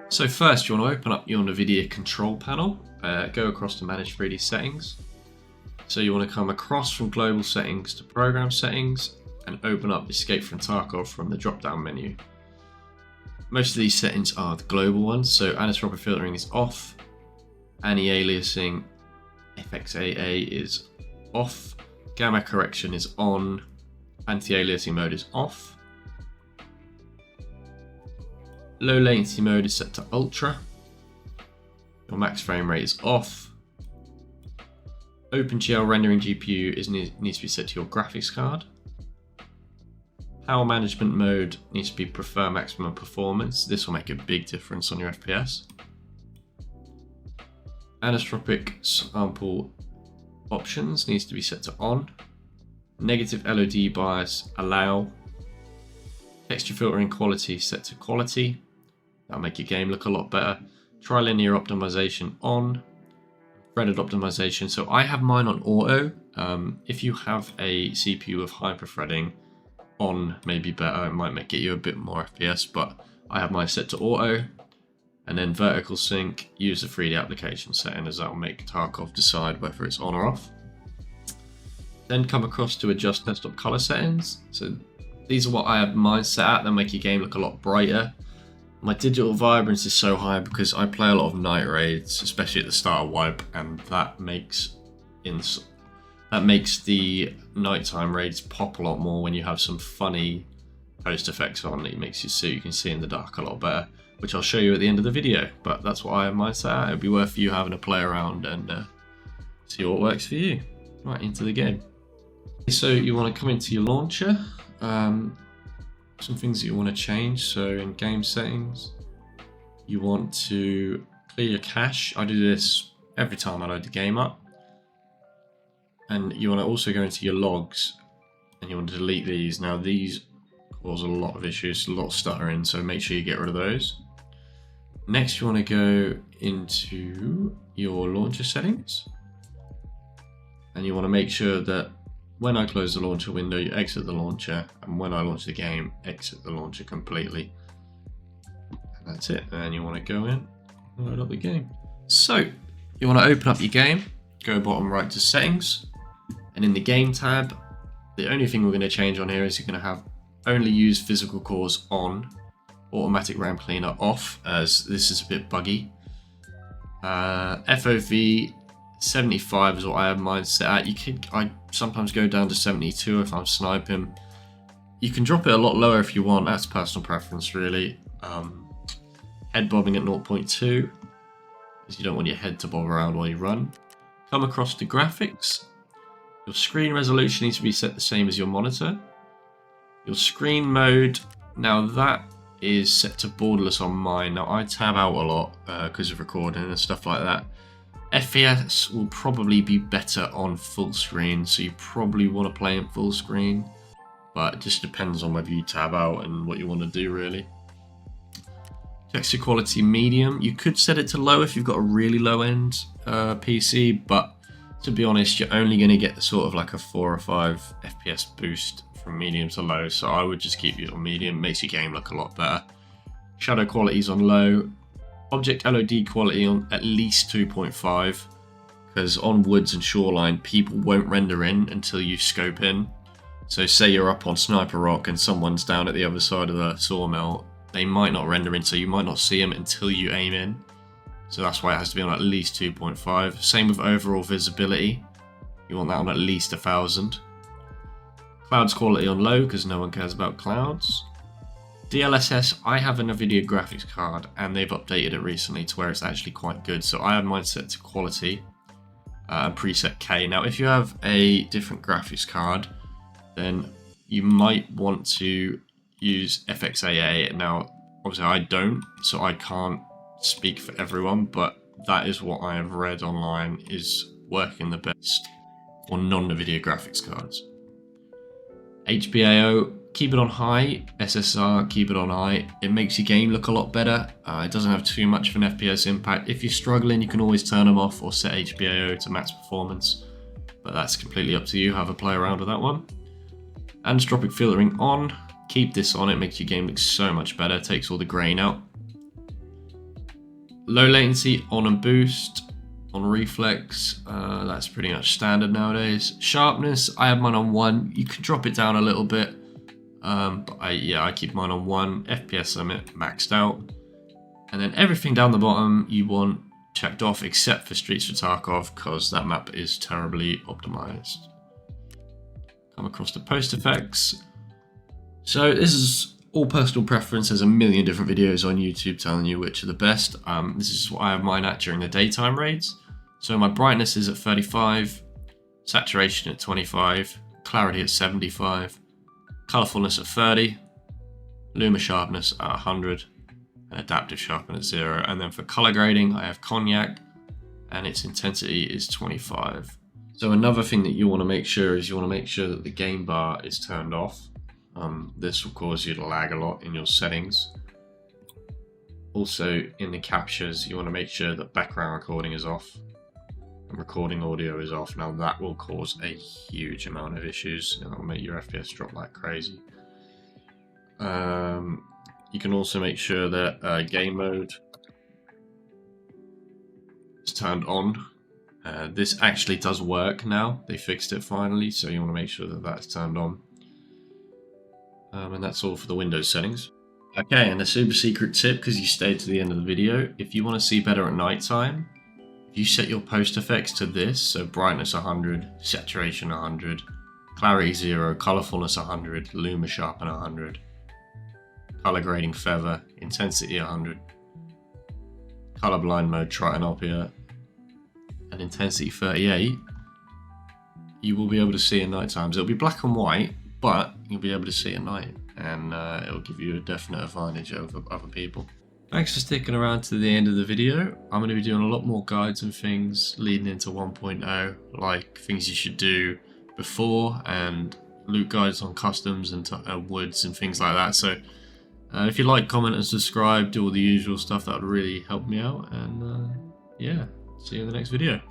So first, you want to open up your Nvidia control panel, go across to Manage 3D Settings. So you want to come across from Global Settings to Program Settings and open up Escape from Tarkov from the drop-down menu. Most of these settings are the global ones, so anisotropic filtering is off, anti-aliasing FXAA is off, gamma correction is on, anti-aliasing mode is off. Low latency mode is set to ultra. Your max frame rate is off. OpenGL rendering GPU needs to be set to your graphics card. Power management mode needs to be prefer maximum performance. This will make a big difference on your FPS. Anisotropic sample options needs to be set to on. Negative LOD bias allow. Texture filtering quality set to quality. That'll make your game look a lot better. Trilinear optimization on. Threaded optimization. So I have mine on auto. If you have a CPU with hyperthreading, on may be better. It might get you a bit more FPS, but I have mine set to auto. And then vertical sync, use the 3D application setting, as that will make Tarkov decide whether it's on or off. Then come across to adjust desktop color settings. So these are what I have mine set at. They'll make your game look a lot brighter. My digital vibrance is so high because I play a lot of night raids, especially at the start of wipe, and that makes the nighttime raids pop a lot more when you have some funny post effects on. It makes you so you can see in the dark a lot better, which I'll show you at the end of the video. But that's what I have mine set at. It'd be worth you having a play around and see what works for you. Right, into the game. So you want to come into your launcher. Some things that you want to change. So in game settings, you want to clear your cache. I do this every time I load the game up. And you want to also go into your logs and you want to delete these. Now these cause a lot of issues, a lot of stuttering, so make sure you get rid of those. Next, you want to go into your launcher settings and you want to make sure that when I close the launcher window, you exit the launcher, and when I launch the game, exit the launcher completely. And that's it. And you want to go in and load up the game. So you want to open up your game, go bottom right to settings, and in the game tab, the only thing we're going to change on here is you're going to have only use physical cores on, automatic RAM cleaner off, as this is a bit buggy. FOV 75 is what I have mine set at. I sometimes go down to 72 if I'm sniping. You can drop it a lot lower if you want. That's personal preference, really. Head bobbing at 0.2, because you don't want your head to bob around while you run. Come across to graphics. Your screen resolution needs to be set the same as your monitor. Your screen mode, now that is set to borderless on mine. Now I tab out a lot because of recording and stuff like that. FPS will probably be better on full screen, so you probably want to play in full screen, but it just depends on whether you tab out and what you want to do, really. Texture quality medium, you could set it to low if you've got a really low end PC, but to be honest, you're only going to get sort of like a 4 or 5 FPS boost from medium to low, so I would just keep it on medium. Makes your game look a lot better. Shadow quality is on low. Object LOD quality on at least 2.5, because on woods and shoreline, people won't render in until you scope in. So say you're up on Sniper Rock and someone's down at the other side of the sawmill, they might not render in, so you might not see them until you aim in. So that's why it has to be on at least 2.5. Same with overall visibility. You want that on at least 1000. Clouds quality on low, because no one cares about clouds. DLSS, I have a Nvidia graphics card and they've updated it recently to where it's actually quite good. So I have mine set to quality, preset K. Now if you have a different graphics card, then you might want to use FXAA. Now obviously I don't, so I can't speak for everyone, but that is what I have read online is working the best on non-Nvidia graphics cards. HBAO, keep it on high. SSR, keep it on high. It makes your game look a lot better. It doesn't have too much of an FPS impact. If you're struggling, you can always turn them off or set HBAO to max performance, but that's completely up to you. Have a play around with that one. Anisotropic filtering on. Keep this on. It makes your game look so much better. Takes all the grain out. Low latency on and boost, on reflex, that's pretty much standard nowadays. Sharpness, I have mine on 1. You could drop it down a little bit, but I keep mine on 1. FPS limit maxed out. And then everything down the bottom you want checked off except for Streets for Tarkov, because that map is terribly optimized. Come across the post effects. So this is all personal preference. There's a million different videos on YouTube telling you which are the best. This is what I have mine at during the daytime raids. So my brightness is at 35, saturation at 25, clarity at 75, colorfulness at 30, luma sharpness at 100, and adaptive sharpness at 0. And then for color grading, I have cognac, and its intensity is 25. So another thing that you want to make sure is you want to make sure that the game bar is turned off. This will cause you to lag a lot in your settings. Also, in the captures, you want to make sure that background recording is off and recording audio is off. Now that will cause a huge amount of issues and it'll make your FPS drop like crazy. You can also make sure that game mode is turned on. This actually does work now. They fixed it finally, so you want to make sure that that's turned on. And that's all for the Windows settings. Okay, and a super secret tip, because you stayed to the end of the video, if you want to see better at night time, if you set your post effects to this, so brightness 100, saturation 100, clarity 0, colorfulness 100, luma sharpen 100, color grading feather, intensity 100, colorblind mode tritanopia, and intensity 38, you will be able to see in night times. It'll be black and white, but you'll be able to see at night, and it'll give you a definite advantage over other people. Thanks for sticking around to the end of the video. I'm going to be doing a lot more guides and things leading into 1.0, like things you should do before and loot guides on customs and woods and things like that. So if you like, comment and subscribe, do all the usual stuff, that would really help me out. And yeah, see you in the next video.